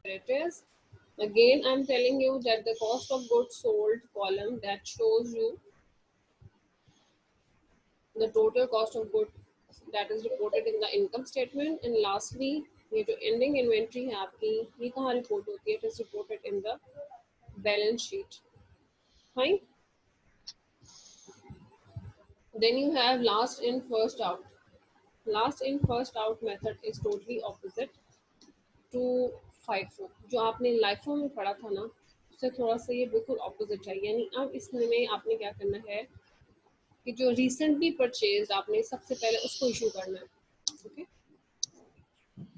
it is. Again, I'm telling you that the cost of goods sold column that shows you the total cost of goods that is reported in the income statement. And lastly, ये जो ending inventory है आपकी, ये कहाँ report होती है? It is reported in the balance sheet. Fine. Then you have last in first out. Last in first out method is totally opposite to FIFO. जो आपने LIFO में पढ़ा था ना, उससे थोड़ा सा ये बिल्कुल opposite है. यानी अब इसमें आपने क्या करना है कि जो recently purchased आपने सबसे पहले उसको issue करना है. Okay?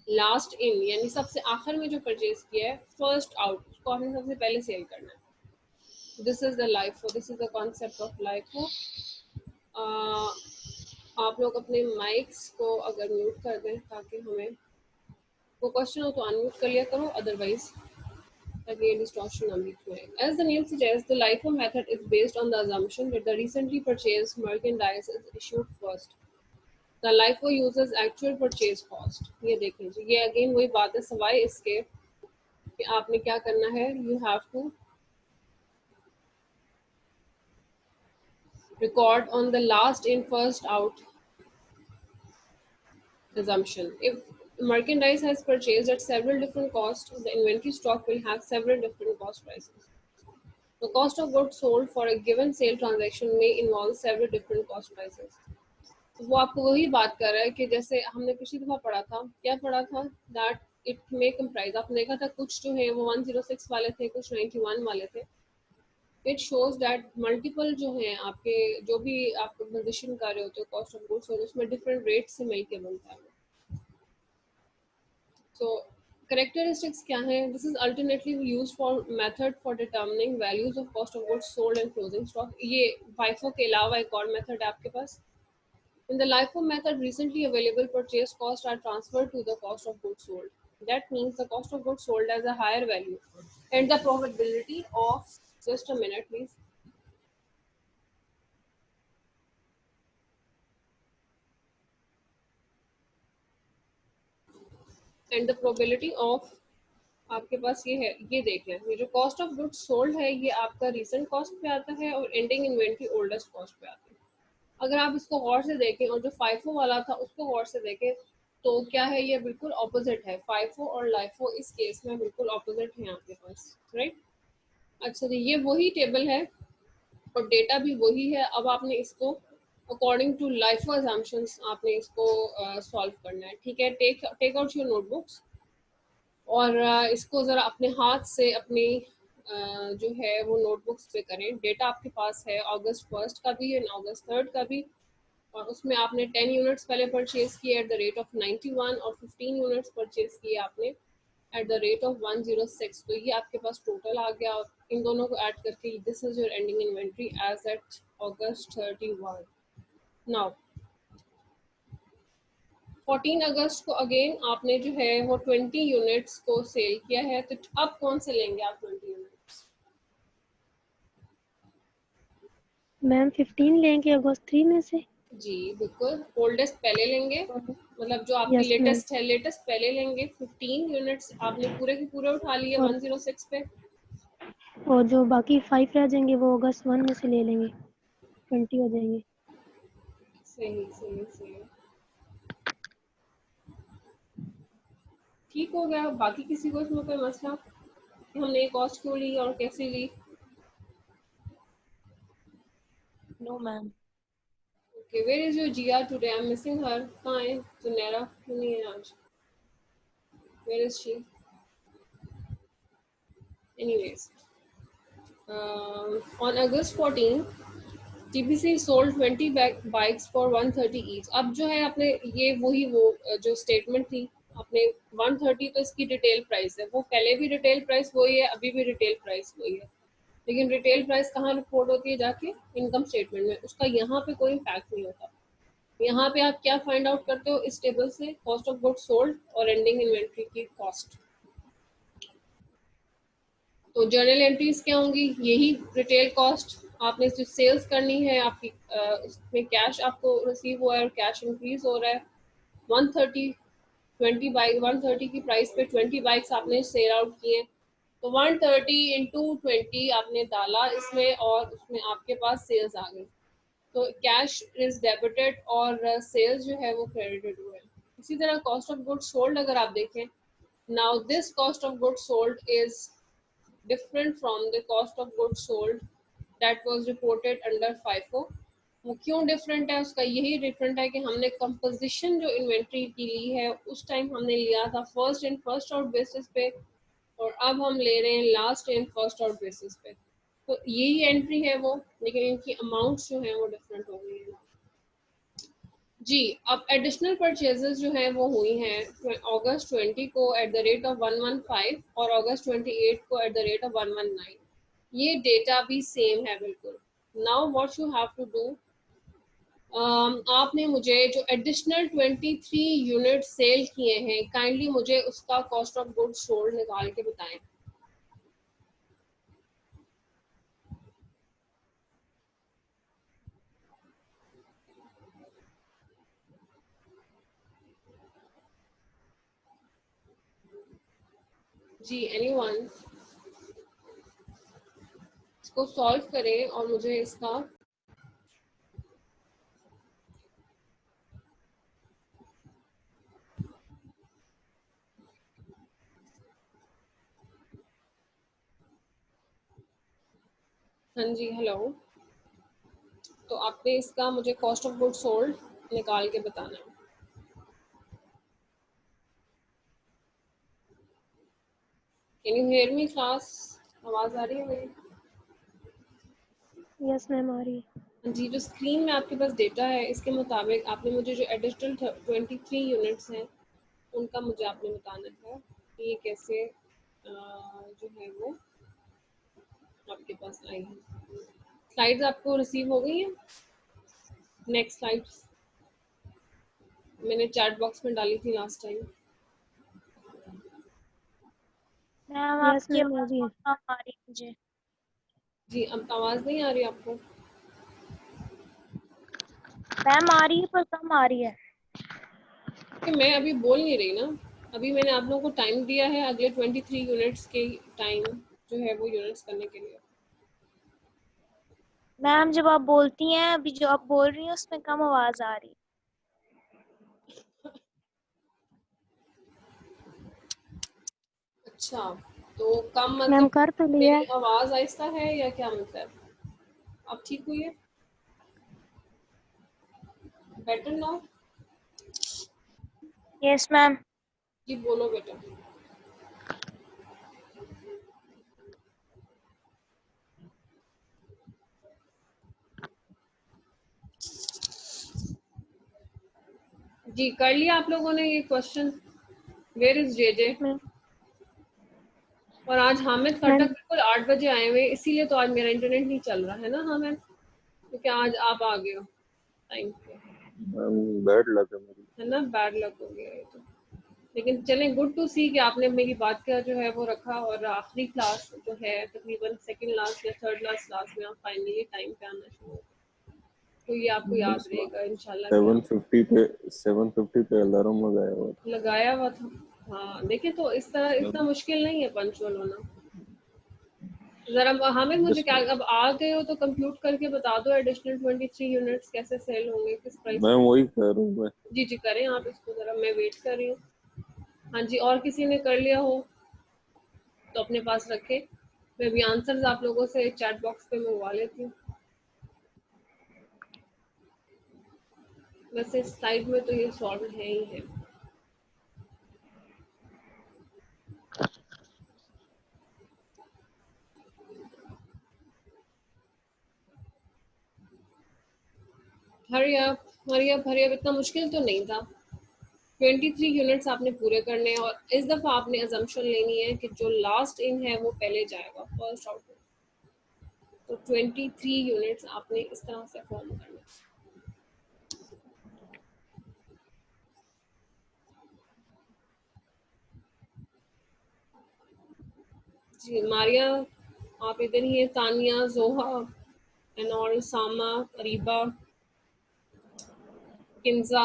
लास्ट इन यानी सबसे आखिर में जो परचेज किया है, फर्स्ट आउट उसको आपने सबसे पहले सेल करना है. This is the LIFO, this is the concept of LIFO. आप लोग अपने माइक्स को अगर म्यूट कर दें ताकि हमें कोई क्वेश्चन हो तो अनम्यूट कर लिया करो, अदरवाइज ताकि ये डिस्टॉर्शन ना बीच में. As the name suggests, the LIFO method is based on the assumption that the recently purchased merchandise is issued first. The LIFO uses actual purchase cost. ये देखें जी, ये अगेन वही बात है, सवाए इसके कि आपने क्या करना है. You have to record on the last in first out assumption. If merchandise has purchased at several different costs, the inventory stock will have several different cost prices. The cost of goods sold for a given sale transaction may involve several different cost prices. वो आपको वही बात कर रहा है कि जैसे हमने पिछली दफा पढ़ा था, क्या पढ़ा था, दैट इट मे कंप्राइज. आपने देखा था कुछ जो है वो 106 वाले थे, कुछ 91 वाले थे. इट शोज दैट मल्टीपल जो हैं आपके, जो भी आप कंपोजिशन कर रहे होते हो कॉस्ट ऑफ गुड्स, और उसमें डिफरेंट रेट से मिलके बनता है. सो करेक्टरिस्टिक्स क्या है? This is alternately use for method for determining values of cost of goods sold and closing stock. ये फाइफो के अलावा एक और मेथड है आपके पास. In the LIFO method, recently available purchase costs are transferred to the cost of goods sold. That means the cost of goods sold has a higher value, and the probability of, just a minute please. And the probability of आपके पास ये है, ये देख लें, ये जो cost of goods sold है ये आपका रीसेंट कॉस्ट पे आता है और एंडिंग इन्वेंट्री ओल्डेस्ट कॉस्ट पे आता है. अगर आप इसको गौर से देखें और जो फाइफो वाला था उसको गौर से देखें तो क्या है, ये बिल्कुल ऑपोजिट है. फाइफो और लाइफो इस केस में बिल्कुल ऑपोजिट है आपके पास, राइट. अच्छा जी, ये वही टेबल है और डेटा भी वही है. अब आपने इसको अकॉर्डिंग टू लाइफो असम्पशंस आपने इसको सॉल्व करना है. ठीक है, टेक आउट योर नोटबुक्स और इसको ज़रा अपने हाथ से अपनी जो है वो नोटबुक्स पे करें. डेटा आपके पास है अगस्त 1 का भी एंड अगस्त 3 का भी, और उसमें आपने 10 यूनिट्स पहले परचेज किए एट द रेट ऑफ 91 और 15 यूनिट्स परचेज किए आपने एट द रेट ऑफ 106. तो ये आपके पास टोटल आ गया. और इन दोनों को ऐड करके this is your ending inventory as at August 31. Now 14 अगस्त को अगेन आपने जो है वो 20 यूनिट्स को सेल किया है. तो अब कौन से लेंगे आप 20 यूनिट्स? मैम 15 लेंगे अगस्त 3 में से. जी बिल्कुल, ओल्डेस्ट पहले लेंगे, मतलब जो आपकी Yes, लेटेस्ट है लेटेस्ट पहले लेंगे. 15 यूनिट्स आपने पूरे के पूरे उठा लिए और 106 पे, और जो बाकी 5 रह जाएंगे वो अगस्त 1 में से ले लेंगे, 20 हो जाएंगे. सही सही सही, ठीक हो गया. बाकी किसी को इसमें कोई मसला कि हमने ये कॉस्ट क्यों ली और कैसे ली? No ma'am. Okay, where is your Jiya today? I am missing her. कहाँ है जुनैरा? क्यों नहीं है आज? Where is she? Anyways, on August 14 TPC sold 20 bikes for 130 each. अब जो है आपने ये वही वो जो स्टेटमेंट थी आपने 130, तो इसकी रिटेल प्राइस है, वो पहले भी रिटेल प्राइस वही है, अभी भी रिटेल प्राइस वही है. लेकिन रिटेल प्राइस कहाँ रिपोर्ट होती है? जाके इनकम स्टेटमेंट में. उसका यहाँ पे कोई इम्पैक्ट नहीं होता. यहाँ पे आप क्या फाइंड आउट करते हो इस टेबल से? कॉस्ट ऑफ गुड्स सोल्ड और एंडिंग इन्वेंट्री की कॉस्ट. तो जर्नल एंट्रीज क्या होंगी? यही रिटेल कॉस्ट. आपने जो सेल्स करनी है आपकी, उसमें कैश आपको रिसीव हुआ है और कैश इंक्रीज हो रहा है 130 20 बाइक 130 की प्राइस पे 20 बाइक्स आपने सेल आउट किए, तो 130 इंटू 20 आपने डाला इसमें और उसमें आपके पास सेल्स आ गई, तो कैश इज डेबिटेड और सेल्स जो है वो क्रेडिटेड हुए। इसी तरह कॉस्ट ऑफ गुड्स सोल्ड अगर आप देखें, now this cost of goods sold is different from the cost of goods sold that was reported under FIFO। वो क्यों डिफरेंट है, उसका यही डिफरेंट है कि हमने कंपोजिशन जो इन्वेंट्री की ली है उस टाइम हमने लिया था first in first out basis पे, और अब हम ले रहे हैं last in first out basis पे, तो यही एंट्री है वो, लेकिन इनकी अमाउंट्स जो हैं वो डिफरेंट हो गई हैं। जी, अब एडिशनल परचेजेस जो हैं वो हुई हैं अगस्त 20 को एट द रेट ऑफ 115 और अगस्त 28 को एट द रेट ऑफ 119। ये डेटा भी सेम है बिल्कुल। Now what you have to do, आपने मुझे जो एडिशनल 23 यूनिट सेल किए हैं काइंडली मुझे उसका कॉस्ट ऑफ गुड्स सोल्ड निकाल के बताएं। जी, एनीवन इसको सॉल्व करें और मुझे इसका हाँ जी हेलो, तो आपने इसका मुझे कॉस्ट ऑफ गुड्स सोल्ड निकाल के बताना है। Can you hear me class? आवाज आ रही है मेरी? यस मैम आ रही है। हाँ जी, जो स्क्रीन में आपके पास डेटा है इसके मुताबिक आपने मुझे जो एडिशनल 23 यूनिट्स हैं उनका मुझे आपने बताना है कि ये कैसे जो है वो आपके पास आई है। स्लाइड्स आपको रिसीव हो गई हैं? नेक्स्ट स्लाइड्स मैंने चैट बॉक्स में डाली थी लास्ट टाइम। मैम यस आपकी मैम आ आवाज़ रही है। बहुत कम आ रही है मुझे। जी, अब आवाज़ नहीं आ रही आपको? मैम आ रही है पर कम आ रही है। कि मैं अभी बोल नहीं रही ना, अभी मैंने आप लोगों को टाइम दिया है अगले 23 यूनिट्स के टाइम जो है वो यूनिट्स करने के लिए। मैम जब आप बोलती हैं अभी जो आप बोल रही हैं उसमें कम आवाज़ आ रही है। अच्छा, तो कम मैम मतलब कर तो लिया मेरी है। आवाज़ आहिस्ता है या क्या मतलब? अब ठीक हुई है? Better now? Yes ma'am. जी बोलो बेटा। जी कर लिया आप लोगों ने ये question? Where is JJ? Ma'am और आज हामिद खटक मैम बिल्कुल 8 बजे आए हुए, इसीलिए तो आज मेरा इंटरनेट नहीं चल रहा है ना हामिद, क्योंकि आज आप आ गए हो टाइम पे, बैड लक है मेरी। है ना, बैड लक हो गया ये तो। लेकिन चलें, गुड टू सी कि आपने मेरी बात का जो है वो रखा, और आखिरी क्लास जो है तकरीबन सेकंड लास्ट या थर्ड लास्ट क्लास में आप फाइनली टाइम पे आना शुरू हो, तो ये आपको याद रहेगा इंशाल्लाह कि आप 750 पे अलार्म लगाया हुआ था। लगाया हुआ था। हाँ देखिए, तो इस तरह इतना मुश्किल नहीं है पंचुअल होना। जरा हामिद मुझे क्या, अब आ गए हो तो कंप्यूट करके बता दो एडिशनल 23 यूनिट्स कैसे सेल होंगे, किस प्राइस मैं पे? वही कह रहा हूँ मैं। जी जी करें आप इसको, जरा मैं वेट कर रही हूँ। हाँ जी, और किसी ने कर लिया हो तो अपने पास रखे, मैं भी आंसर्स आप लोगों से चैट बॉक्स पे मंगवा लेती हूँ। वैसे स्लाइड में तो ये सॉल्व है ही है। Hurry up hurry up hurry up, इतना मुश्किल तो नहीं था। 23 यूनिट्स आपने पूरे करने हैं, और इस दफ़ा आपने अजम्पशन लेनी है कि जो लास्ट इन है वो पहले जाएगा फर्स्ट आउट में। तो 23 यूनिट्स आपने इस तरह से फॉर्म करना है। जी मारिया आप इधर ही हैं, तानिया, जोहा, एनॉल, सामा, अरीबा, किंजा,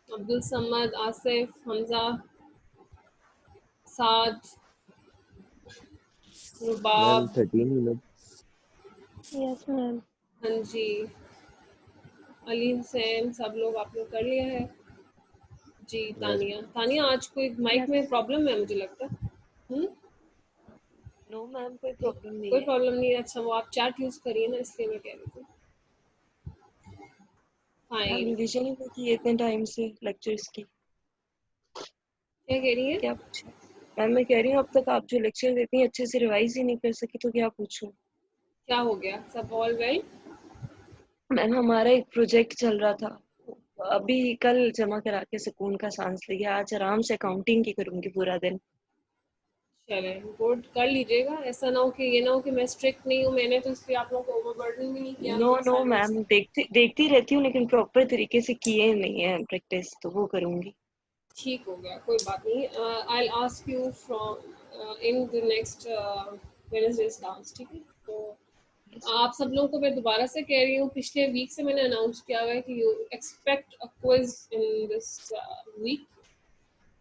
अब्दुल समद, आसिफ, हमजा, साद, मैम रुबाब, 13 मिनट। Yes ma'am. हाँ जी, अलीम, सैम, सब लोग आपने कर लिया है जी। तानिया, तानिया आज कोई माइक यस में प्रॉब्लम है मुझे लगता है। नो मैम, कोई प्रॉब्लम नहीं कोई है। प्रॉब्लम नहीं है। अच्छा, वो आप चैट यूज करिए ना, इसलिए मैं कह रही थी। Ma'am fine. रिविजन ही नहीं की इतने टाइम से लेक्चर्स की। क्या कह रही है? क्या पूछे मैम? मैं कह रही हूँ अब तक आप जो लेक्चर देती हैं अच्छे से रिवाइज ही नहीं कर सकी, तो क्या पूछूं? क्या हो गया? सब ऑल वेल? मैम हमारा एक प्रोजेक्ट चल रहा था, अभी कल जमा करा के सुकून का सांस लिया। आज आराम से अकाउंटिंग की करूंगी पूरा दिन। चले, गुड, कर लीजिएगा। ऐसा ना हो कि ये ना हो कि मैं स्ट्रिक्ट नहीं हूँ, मैंने तो इसलिए आप लोगों को ओवरबर्डन भी नहीं किया नो अपने नो असाइनमेंट्स मैम, से। देखती रहती हूँ, लेकिन प्रॉपर तरीके से किए नहीं है प्रैक्टिस, तो वो करूंगी। ठीक हो गया, कोई बात नहीं। I will ask you from in the next Wednesday's class, ठीक है? तो आप सब लोगों को मैं दोबारा से कह रही हूँ, पिछले वीक से मैंने अनाउंस किया हुआ है कि you expect a quiz in this week.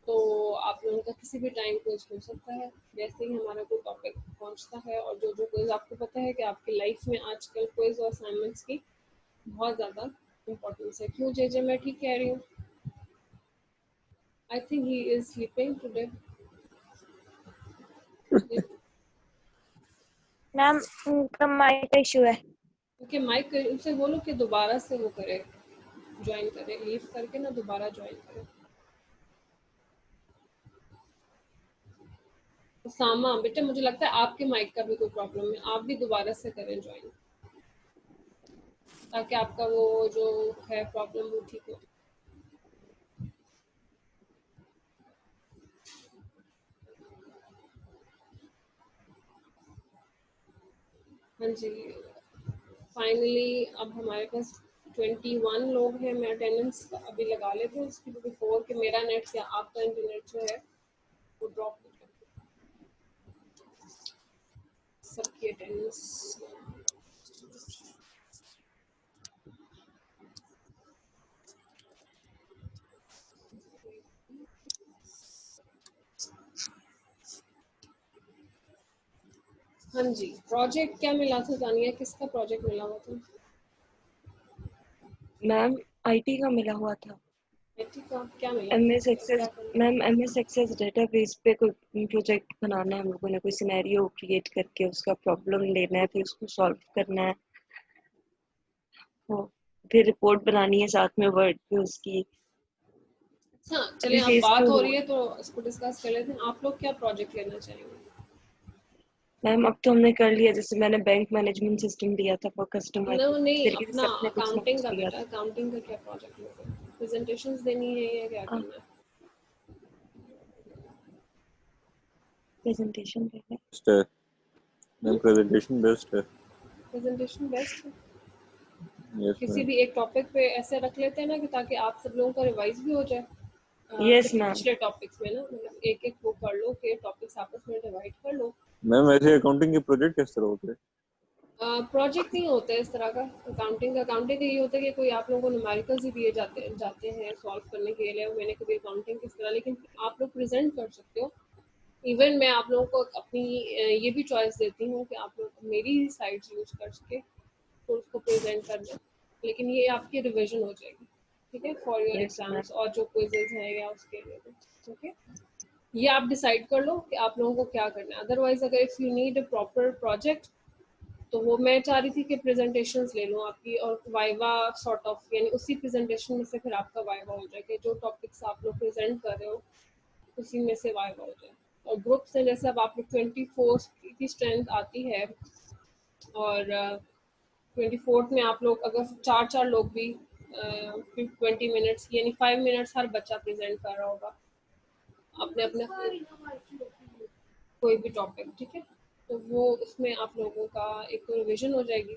तो आप लोगों का किसी भी टाइम क्विज हो सकता है, जैसे ही हमारा कोई टॉपिक पहुंचता है। और जो जो क्विज, आपको पता है कि आपकी लाइफ में आजकल क्विज और असाइनमेंट्स की बहुत ज़्यादा इम्पोर्टेंस है। क्यों जे मैं ठीक कह रही हूँ? I think he is sleeping today. Ma'am उनका माइक इशू है। क्योंकि माइक उनसे बोलो कि दोबारा से वो करे, ज्वाइन करे, लीव करके ना दोबारा ज्वाइन करे। सामा बेटा, मुझे लगता है आपके माइक का भी कोई प्रॉब्लम है, आप भी दोबारा से करें ज्वाइन, ताकि आपका वो जो है प्रॉब्लम वो ठीक हो। हाँ जी, फाइनली अब हमारे पास 21 लोग हैं। मैं अटेंडेंस अभी लगा लेती हूँ उसकी, बिफोर कि मेरा नेट या आपका इंटरनेट जो है वो ड्रॉप हो जाए। सबकी अटेंडेंस। हाँ जी, प्रोजेक्ट क्या मिला था तानिया? किसका प्रोजेक्ट मिला हुआ था? मैम आईटी का मिला हुआ था। आईटी का क्या मिला था? एमएस क्या एक्सेस करना? मैम, एमएस एक्सेस डेटाबेस पे कोई प्रोजेक्ट बनाना है हम लोगों ने। कोई सिनेरियो क्रिएट करके उसका प्रॉब्लम लेना है, फिर उसको सॉल्व करना है, वो फिर रिपोर्ट बनानी है साथ में वर्ड पे उसकी। अच्छा चलिए, अभी अब फेज बात 2 हो हुआ रही है तो इसको डिस्कस कर लेते हैं। आप लोग क्या प्रोजेक्ट लेना चाहेंगे? मैम। अब तो हमने कर लिया, जैसे मैंने बैंक मैनेजमेंट सिस्टम लिया था फॉर कस्टमर, नो इस नहीं, तरीके से अपना सबने कुछ ना अकाउंटिंग कुछ का लिया बेटा, था। अकाउंटिंग का क्या प्रोजेक्ट लोगे? प्रेजेंटेशंस देनी है या क्या करना है? प्रेजेंटेशन देना बेस्ट है मैम, प्रेजेंटेशन बेस्ट है। प्रेजेंटेशन बेस्ट है। यस किसी मैम। भी एक टॉपिक पे ऐसे रख लेते हैं ना कि ताकि आप सब लोगों का रिवाइज भी हो जाए। Yes ma'am. पिछले टॉपिक्स में ना, मतलब एक एक वो कर लो कि टॉपिक्स आपस में डिवाइड कर लो। मैम ऐसे अकाउंटिंग के प्रोजेक्ट किस तरह होते हैं? प्रोजेक्ट नहीं होता है इस तरह का। अकाउंटिंग का ये होता है कि कोई आप लोगों को न्यूमेरिकल्स ही दिए जाते हैं सॉल्व करने के लिए। मैंने कभी अकाउंटिंग किस तरह, लेकिन आप लोग प्रेजेंट कर सकते हो। इवन मैं आप लोगों को अपनी ये भी चॉइस देती हूँ कि आप लोग मेरी साइट्स यूज कर सके तो उसको प्रेजेंट करना। लेकिन ये आपकी रिवीजन हो जाएगी, ठीक है, for your yes ma'am. Exams और जो क्विजेज हैं या उसके लिए। ओके, ये आप डिसाइड कर लो कि आप लोगों को क्या करना है। अदरवाइज अगर if you need a proper project, तो वो मैं चाह रही थी कि प्रेजेंटेशंस ले लूँ आपकी, और वाइवा सॉर्ट ऑफ, यानी उसी प्रेजेंटेशन में से फिर आपका वाइवा हो जाए कि जो टॉपिक्स आप लोग प्रेजेंट कर रहे हो उसी में से वाइवा हो जाए। और ग्रुप से जैसे अब आप लोग 24 की स्ट्रेंथ आती है, और 24 में आप लोग अगर चार चार लोग भी 20 मिनट्स यानी 5 मिनट्स हर बच्चा प्रेजेंट कर रहा होगा अपने अपने कोई भी टॉपिक, ठीक है, तो वो उसमें आप लोगों का एक तो रिविजन हो जाएगी,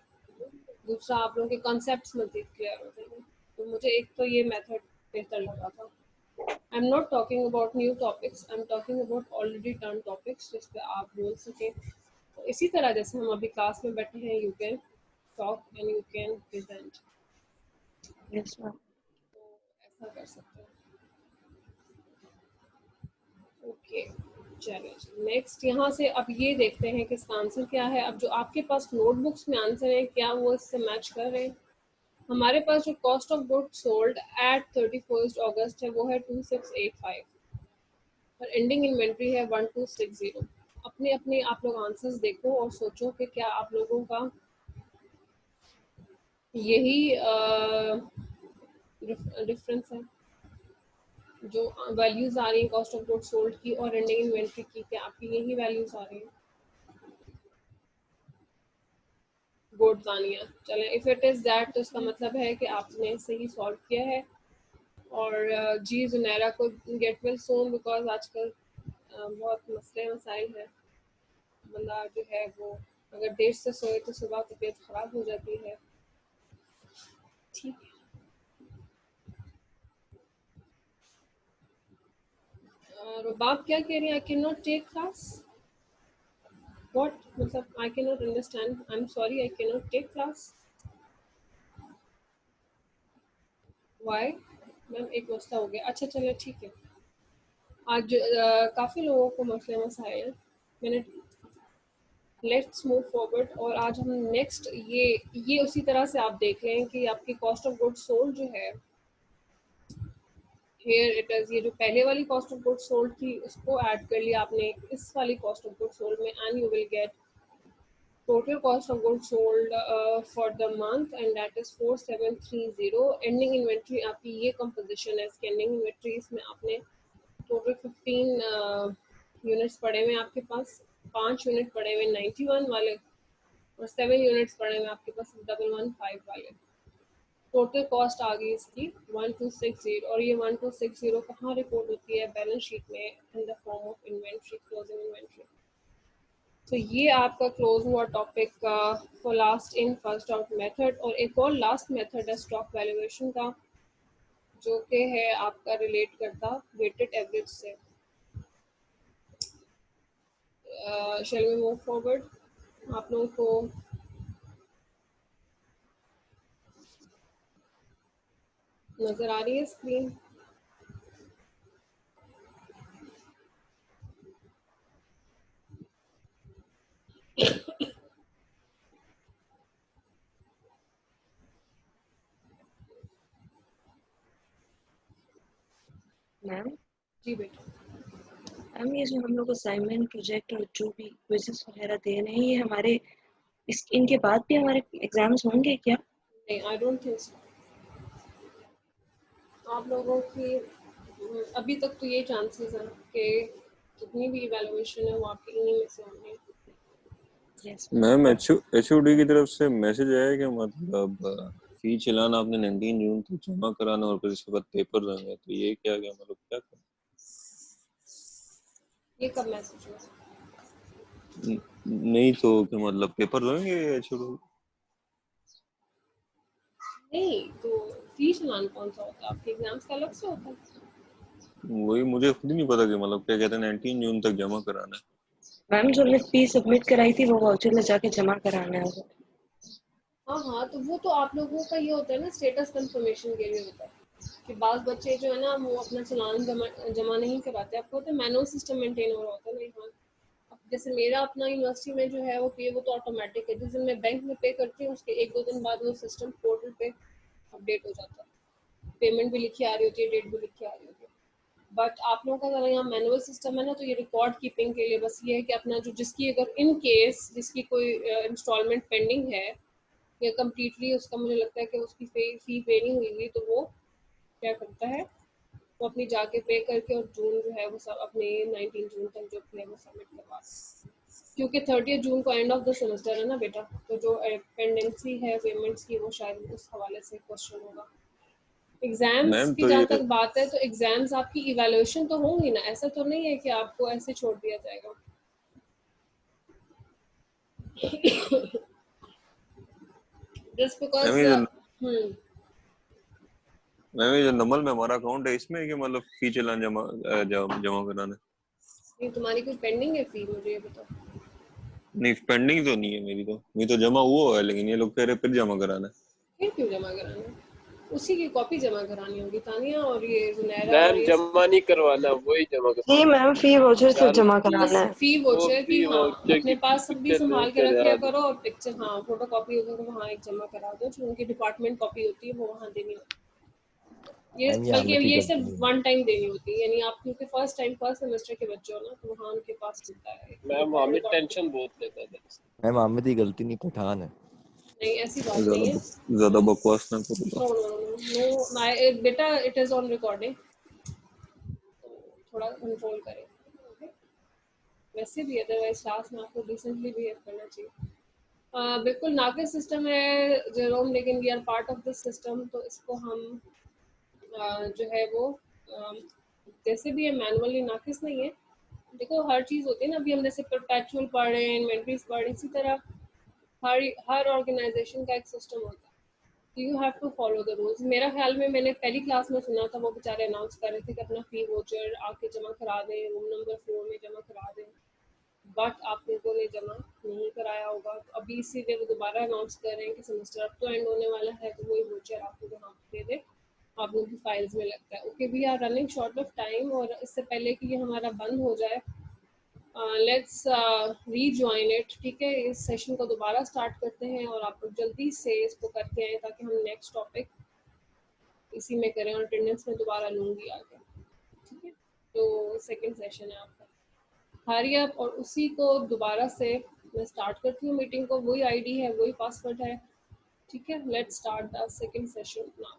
दूसरा आप लोगों के कॉन्सेप्ट्स मज़ीद क्लियर हो जाएंगे। तो मुझे एक तो ये मेथड बेहतर लगा था। I am not talking about new topics, I am talking about already turn topics जिस पे आप बोल सकें। तो इसी तरह जैसे हम अभी क्लास में बैठे हैं, you can talk and you can present. Yes ma'am. तो ऐसा कर सकते हैं। ओके, चलो नेक्स्ट यहाँ से अब ये देखते हैं कि इसका आंसर क्या है। अब जो आपके पास नोटबुक्स में आंसर है क्या वो इससे मैच कर रहे हैं। हमारे पास जो cost of good sold at 31 अगस्त है वो है 2685 और एंडिंग इन्वेंट्री है 1260। अपने अपने आप लोग आंसर्स देखो और सोचो कि क्या आप लोगों का यही डिफरेंस है। जो वैल्यूज आ रही है कॉस्ट ऑफ गुड सोल्ड की और एंडिंग इन्वेंट्री की, क्या आपकी यही वैल्यूज आ रही है? गुड जानिया, चलें इफ इट इज दैट तो इसका मतलब है कि आपने सही सॉल्व किया है। और जी जुनैरा को गेट वेल सून बिकॉज आजकल बहुत मसले मसाइल है। बंदा जो है वो अगर देर से सोए तो सुबह तबीयत खराब हो जाती है। ठीक है, रुबाब क्या कह रही है? I can not take class. What मतलब I can not understand. I am sorry, I can not take class. Why ma'am? एक मसला हो गया। अच्छा चलिए ठीक है। आज काफ़ी लोगों को मसले मसाइल मैंने। लेट्स मूव फॉरवर्ड और आज हम नेक्स्ट ये उसी तरह से आप देख लें कि आपकी कॉस्ट ऑफ गुड्स सोल्ड जो है हियर इट इज, ये जो पहले वाली कॉस्ट ऑफ गुड्स सोल्ड थी उसको ऐड कर लिया आपने इस वाली कॉस्ट ऑफ गुड्स सोल्ड में and you will get total cost of goods sold for the month and that is 4730। Ending inventory आपकी ये कंपोजिशन है। इसकी एंडिंग इन्वेंट्री में आपने टोटल 15 यूनिट्स पड़े हुए हैं आपके पास। 5 यूनिट पड़े हुए 91 वाले और 7 यूनिट्स पड़े हुए आपके पास 115 वाले। टोटल कॉस्ट आ गई इसकी 1260 और ये 1260 कहाँ रिपोर्ट होती है? बैलेंस शीट में in the form of inventory, closing inventory. तो ये आपका क्लोज हुआ topic for last in first out method. और एक और लास्ट मेथड है स्टॉक वैल्यूएशन का जो कि है आपका रिलेट करता वेटेड एवरेज से। Shall we move forward? आप लोगों को नजर आ रही है स्क्रीन? मैम जी बेटा। मैम ये जो हम लोग असाइनमेंट प्रोजेक्ट और जो भी क्विजेस वगैरह दे रहे हैं ये हमारे इनके बाद भी हमारे एग्जाम्स होंगे क्या? नहीं, आई डोंट थिंक सो। आप लोगों की अभी तक तो ये चांसेस हैं कि जितनी भी इवैल्यूएशन है वो आपकी इन्हीं में से होंगी। यस मैम एचओडी की तरफ से मैसेज आया कि मतलब फी चलान आपने 19 जून तक जमा कराना और फिर इसके बाद पेपर देंगे, तो ये क्या क्या मतलब क्या करना? ये कब मैसेज हुआ? नहीं तो क्या मतलब पेपर देंगे एचओडी? नहीं तो फी चलान कौन सा होता है? आपके एग्जाम्स का अलग से होता है? वही मुझे खुद ही नहीं पता कि मतलब क्या कहते हैं 19 जून तक जमा कराना है। मैम जो हमने फी सबमिट कराई थी वो वाउचर में जाके जमा कराना है। हाँ, तो वो तो आप लोगों का ये होता है ना, स्टेटस कंफर्मेशन के लिए होता है कि बाद बच्चे जो है ना वो अपना चालान जमा नहीं कराते। आपको होता है मैनुअल सिस्टम मेंटेन हो रहा होता है ना यहाँ। अब जैसे मेरा अपना यूनिवर्सिटी में जो है वो पे वो तो ऑटोमेटिक है। जिस दिन मैं बैंक में पे करती हूँ उसके 1-2 दिन बाद वो सिस्टम पोर्टल पे अपडेट हो जाता है। पेमेंट भी लिखी आ रही होती है, डेट भी लिखी आ रही होती है। बट आप लोगों का अगर यहाँ मैनुअल सिस्टम है ना तो ये रिकॉर्ड कीपिंग के लिए बस ये है कि अपना जो जिसकी अगर इन केस जिसकी कोई इंस्टॉलमेंट पेंडिंग है या कम्प्लीटली उसका मुझे लगता है कि उसकी फी पे नहीं हुई हुई तो वो क्या करता है वो अपनी जाके पे करके और जून जो है वो सब अपने 19 जून तक जो अपने वो सबमिट करवा, क्योंकि 30 जून को एंड ऑफ द सेमेस्टर है ना बेटा। तो जो पेंडेंसी है पेमेंट्स की वो शायद उस हवाले से क्वेश्चन होगा। एग्जाम्स मैम की तो जहाँ ये तक बात है तो एग्जाम्स आपकी इवैल्यूएशन तो होंगी ना, ऐसा तो नहीं है कि आपको ऐसे छोड़ दिया जाएगा। जस्ट बिकॉज मैम ये जो नमल में हमारा अकाउंट है इसमें कि मतलब फी चलान जमा कराना है? ये तुम्हारी कुछ पेंडिंग है फी, मुझे ये बताओ। नहीं पेंडिंग तो नहीं है मेरी तो जमा हुआ है लेकिन ये लोग कह रहे फिर जमा कराना है। फिर क्यों जमा कराना है? उसी की कॉपी जमा करानी होगी तानिया, और ये जुनैरा और मैम ये जमा नहीं करवाना, वही जमा जी करवाना। मैम फी वाउचर से डाल जमा कराना है। फी वो वोचर की, फी हाँ वाउचर अपने की पास सब भी पिक्चर संभाल के लेकर रख लिया आ करो, और पिक्चर, हाँ फोटो कॉपी होगी तो वहाँ एक जमा करा दो, जो उनकी डिपार्टमेंट कॉपी होती है वो वहाँ देनी होती है। ये मैम ये बल्कि आमिर की ये गलती सिर्फ नहीं है। वन टाइम देनी होती है, यानी आप क्योंकि फर्स्ट सेमेस्टर के बच्चे हो ना, तो वहाँ उनके पास होता है मैम हामिद टेंशन बहुत लेता था। मैम आमिर की गलती नहीं, पठान है। नहीं ऐसी बात नहीं है। ज्यादा बकवास ना करो। No no no no my बेटा, इट इज ऑन रिकॉर्डिंग, थोड़ा कंट्रोल करें। वैसे भी अदरवाइज क्लास में आपको डिसेंटली बिहेव करना चाहिए। बिल्कुल नाकिस सिस्टम है जेरोम, लेकिन we are part of this system, तो इसको हम जो है वो जैसे भी है मैनुअली नाकिस नहीं है। देखो हर चीज़ होती है ना, अभी हम जैसे परपेचुअल पढ़ रहे हैं, इन्वेंट्रीज पढ़ रहे हैं, इसी तरह हर ऑर्गेनाइजेशन का एक सिस्टम होता है। You have to follow the rules. मेरा ख्याल में मैंने पहली क्लास में सुना था, वो बेचारे अनाउंस कर रहे थे कि अपना फी वोचर आके जमा करा दें, रूम नंबर 4 में जमा करा दें, बट आप लोगों ने जमा नहीं कराया होगा। तो अभी इसीलिए वो दोबारा अनाउंस कर रहे हैं कि सेमेस्टर अब तो एंड होने वाला है, तो वही वोचर आप लोग यहाँ दे दें, आप लोगों की फाइल्स में लगता है। Okay we are running short of time, और इससे पहले कि ये हमारा बंद हो जाए, लेट्स रीजॉइन इट, ठीक है। इस सेशन को दोबारा स्टार्ट करते हैं, और आप लोग जल्दी से इसको करके आए ताकि हम नेक्स्ट टॉपिक इसी में करें, और अटेंडेंस में दोबारा लूँगी आगे, ठीक है। तो सेकंड सेशन है आपका, हरी अप, और उसी को दोबारा से मैं स्टार्ट करती हूँ मीटिंग को, वही आईडी है, वही पासवर्ड है, ठीक है। Let's start the second session now.